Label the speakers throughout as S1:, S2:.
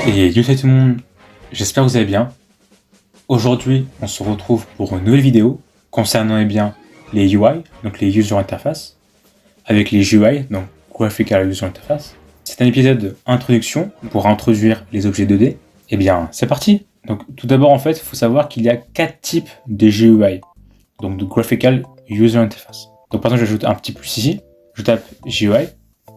S1: Et yo salut tout le monde, j'espère que vous allez bien. Aujourd'hui, on se retrouve pour une nouvelle vidéo concernant les UI, donc les User Interface, avec les GUI, donc Graphical User Interface. C'est un épisode d'introduction pour introduire les objets 2D. Et bien, c'est parti. Donc tout d'abord, en fait, il faut savoir qu'il y a 4 types de GUI, donc de Graphical User Interface. Donc par exemple, j'ajoute un petit plus ici, je tape GUI,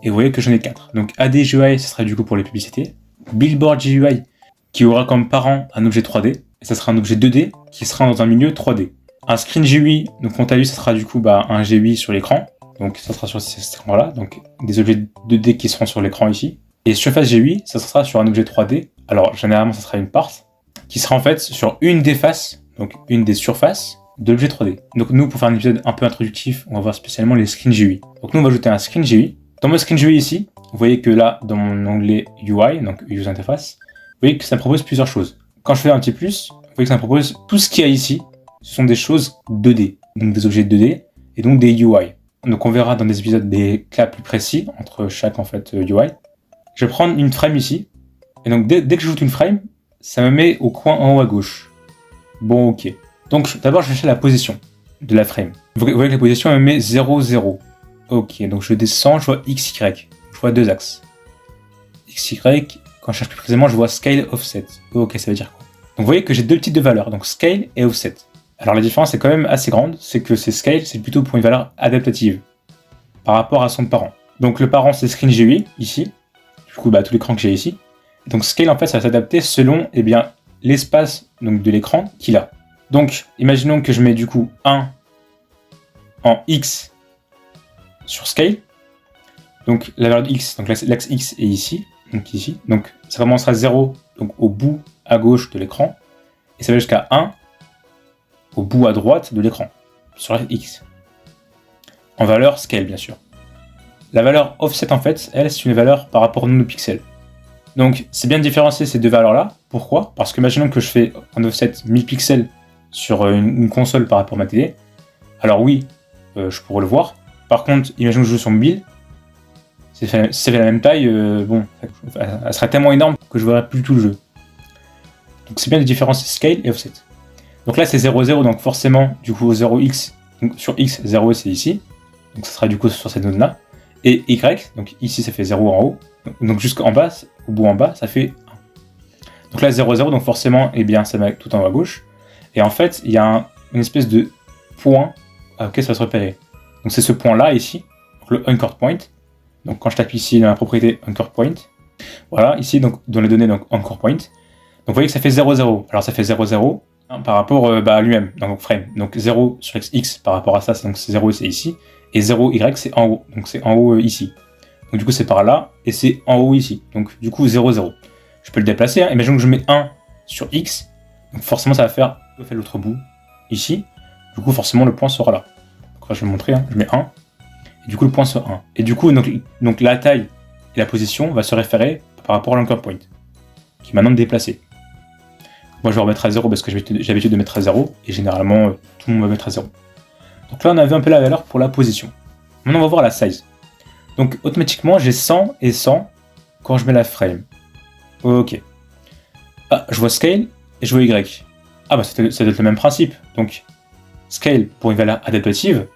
S1: et vous voyez que j'en ai 4. Donc AD GUI, ce serait du coup pour les publicités. Billboard GUI, qui aura comme parent un objet 3D, et ça sera un objet 2D qui sera dans un milieu 3D. Un screen GUI, donc quant à lui, ça sera du coup un GUI sur l'écran, donc ça sera sur cet écran-là, donc des objets 2D qui seront sur l'écran ici. Et surface GUI, ça sera sur un objet 3D, alors généralement ça sera une part, qui sera en fait sur une des faces, donc une des surfaces de l'objet 3D. Donc nous, pour faire un épisode un peu introductif, on va voir spécialement les screen GUI. Donc nous, on va ajouter un screen GUI. Dans mon screen GUI ici, vous voyez que là, dans mon onglet UI, donc User Interface, vous voyez que ça me propose plusieurs choses. Quand je fais un petit plus, vous voyez que ça me propose tout ce qu'il y a ici, ce sont des choses 2D, donc des objets 2D, et donc des UI. Donc on verra dans des épisodes des cas plus précis entre chaque en fait UI. Je vais prendre une frame ici, et donc dès que j'ajoute une frame, ça me met au coin en haut à gauche. Bon, ok. Donc d'abord je cherche la position de la frame. Vous voyez que la position me met 0, 0. Ok, donc je descends, je vois XY. Je vois deux axes. XY, quand je cherche plus précisément, je vois Scale Offset. Ok, ça veut dire quoi? Donc vous voyez que j'ai deux types de valeurs, donc Scale et Offset. Alors la différence est quand même assez grande, c'est que c'est Scale, c'est plutôt pour une valeur adaptative par rapport à son parent. Donc le parent c'est Screen GUI, ici. Du coup, tout l'écran que j'ai ici. Donc Scale, en fait, ça va s'adapter selon l'espace de l'écran qu'il a. Donc, imaginons que je mets du coup 1 en X sur Scale. Donc la valeur de X, donc l'axe X est ici, donc ici. Donc ça commencera 0 donc au bout à gauche de l'écran, et ça va jusqu'à 1 au bout à droite de l'écran, sur l'axe X. En valeur Scale, bien sûr. La valeur Offset, en fait, elle, c'est une valeur par rapport au nombre de pixels. Donc c'est bien de différencier ces deux valeurs-là. Pourquoi? Parce que imaginons que je fais un offset 1000 pixels sur une console par rapport à ma télé. Alors oui, je pourrais le voir. Par contre, imaginons que je joue sur mobile. Si ça fait la même taille, elle serait tellement énorme que je ne verrais plus tout le jeu. Donc c'est bien de différencier Scale et Offset. Donc là c'est 0, 0, donc forcément, du coup 0x, donc sur x, 0 c'est ici. Donc ça sera du coup sur cette zone-là. Et y, donc ici ça fait 0 en haut. Donc jusqu'en bas, au bout en bas, ça fait 1. Donc là 0, 0, donc forcément, ça va tout en haut à gauche. Et en fait, il y a une espèce de point auquel ça va se repérer. Donc c'est ce point-là ici, donc le Anchor Point. Donc quand je tape ici dans la propriété Anchor Point, voilà, ici donc dans les données donc Anchor Point, donc vous voyez que ça fait 0, 0. Alors ça fait 0, 0 par rapport à lui-même, donc frame. Donc 0 sur x par rapport à ça, donc c'est 0 c'est ici, et 0 y c'est en haut, donc c'est en haut ici. Donc du coup c'est par là, et c'est en haut ici, donc du coup 0, 0. Je peux le déplacer, hein. Imaginons que je mets 1 sur x, donc forcément ça va faire l'autre bout, ici, du coup forcément le point sera là. Donc là je vais vous montrer, hein. Je mets 1, et du coup le point sera 1. Et du coup donc la taille et la position va se référer par rapport à l'anchor point, qui est maintenant déplacé. Moi je vais remettre à 0 parce que j'ai l'habitude de mettre à 0, et généralement tout le monde va mettre à 0. Donc là on a vu un peu la valeur pour la position. Maintenant on va voir la size. Donc automatiquement j'ai 100 et 100 quand je mets la frame. Ok. Ah, je vois Scale et je vois Y. Ah ça doit être le même principe. Donc Scale pour une valeur adaptative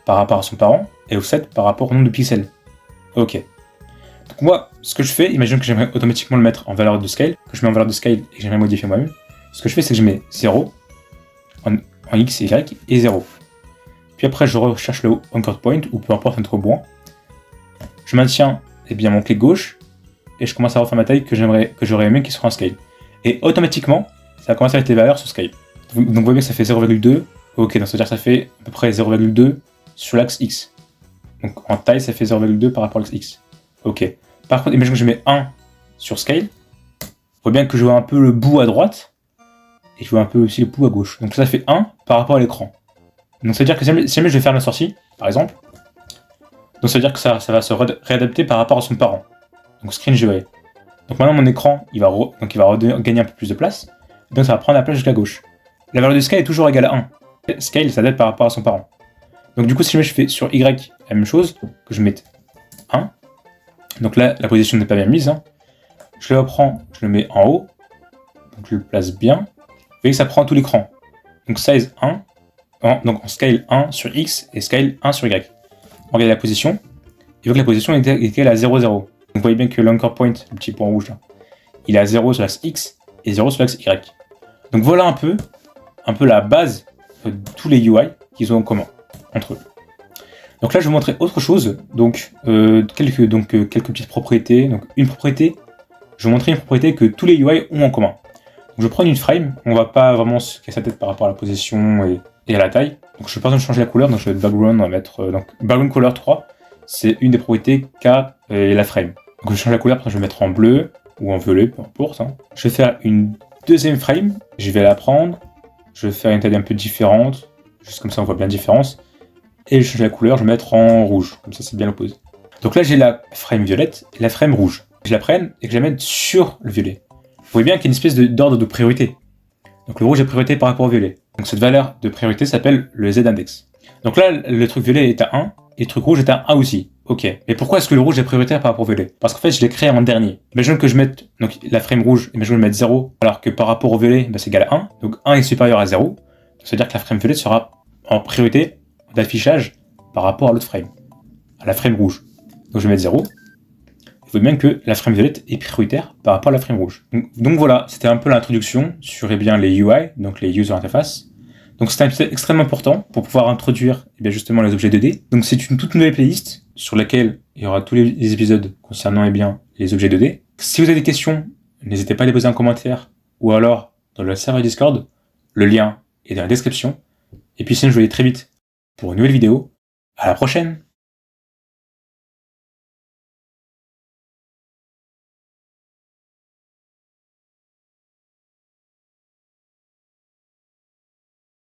S1: par rapport à son parent, et Offset par rapport au nombre de pixels. Ok. Donc moi, ce que je fais, imagine que j'aimerais automatiquement le mettre en valeur de Scale, que je mets en valeur de Scale et que j'aimerais modifier moi-même. Ce que je fais, c'est que je mets 0 en X et Y et 0. Puis après, je recherche le Anchor Point, ou peu importe un autre point. Je maintiens mon clic gauche, et je commence à refaire ma taille que j'aurais aimé qu'il soit en Scale. Et automatiquement, ça va commencer à mettre les valeurs sur Scale. Donc vous voyez que ça fait 0,2. Ok, donc ça veut dire que ça fait à peu près 0,2 sur l'axe X. Donc en taille, ça fait 0,2 par rapport à l'axe X. Ok. Par contre, imagine que je mets 1 sur Scale. Vous voyez bien que je vois un peu le bout à droite, et je vois un peu aussi le bout à gauche. Donc ça fait 1 par rapport à l'écran. Donc ça veut dire que si jamais je vais faire la sortie, par exemple, donc ça veut dire que ça va se réadapter par rapport à son parent. Donc Screen GUI. Donc maintenant mon écran, il va gagner un peu plus de place, donc ça va prendre la place jusqu'à gauche. La valeur de Scale est toujours égale à 1. Scale s'adapte par rapport à son parent. Donc du coup, si jamais je fais sur Y la même chose, que je mette 1, donc là, la position n'est pas bien mise, hein. je le reprends, je le mets en haut, donc je le place bien. Vous voyez que ça prend tout l'écran. Donc size 1, donc en scale 1 sur X et scale 1 sur Y. On regarde la position, et vu que la position est égale à 0, 0. Donc vous voyez bien que l'anchor point, le petit point rouge là, il est à 0 sur l'axe X et 0 sur l'axe Y. Donc voilà un peu la base de tous les UI qu'ils ont en commun entre eux. Donc là, je vais vous montrer autre chose. Donc, quelques petites propriétés. Donc une propriété, je vais vous montrer une propriété que tous les UI ont en commun. Donc, je vais prendre une frame. On va pas vraiment se casser la tête par rapport à la position et à la taille. Donc je vais pas besoin de changer la couleur. Donc je vais background, on va mettre donc background color 3. C'est une des propriétés qu'a la frame. Donc je vais changer la couleur, je vais mettre en bleu ou en violet, peu importe. Hein. Je vais faire une deuxième frame. Je vais la prendre. Je vais faire une taille un peu différente. Juste comme ça, on voit bien la différence. Et je change la couleur, je vais mettre en rouge. Comme ça, c'est bien l'opposé. Donc là, j'ai la frame violette et la frame rouge. Je la prenne et que je la mette sur le violet. Vous voyez bien qu'il y a une espèce d'ordre de priorité. Donc le rouge est priorité par rapport au violet. Donc cette valeur de priorité s'appelle le Z-index. Donc là, le truc violet est à 1 et le truc rouge est à 1 aussi. Ok. Mais pourquoi est-ce que le rouge est prioritaire par rapport au violet? Parce qu'en fait, je l'ai créé en dernier. Imaginons que je mette donc, la frame rouge, imaginons que je mette 0, alors que par rapport au violet, c'est égal à 1. Donc 1 est supérieur à 0. C'est-à-dire que la frame violette sera en priorité d'affichage par rapport à l'autre frame, à la frame rouge. Donc je vais mettre 0. Vous voyez bien que la frame violette est prioritaire par rapport à la frame rouge. Donc voilà, c'était un peu l'introduction sur les UI, donc les User Interface. Donc c'est un épisode extrêmement important pour pouvoir introduire justement les objets 2D. Donc c'est une toute nouvelle playlist sur laquelle il y aura tous les épisodes concernant les objets 2D. Si vous avez des questions, n'hésitez pas à les poser en commentaire ou alors dans le serveur Discord. Le lien est dans la description. Et puis sinon je vous dis très vite pour une nouvelle vidéo. À la prochaine!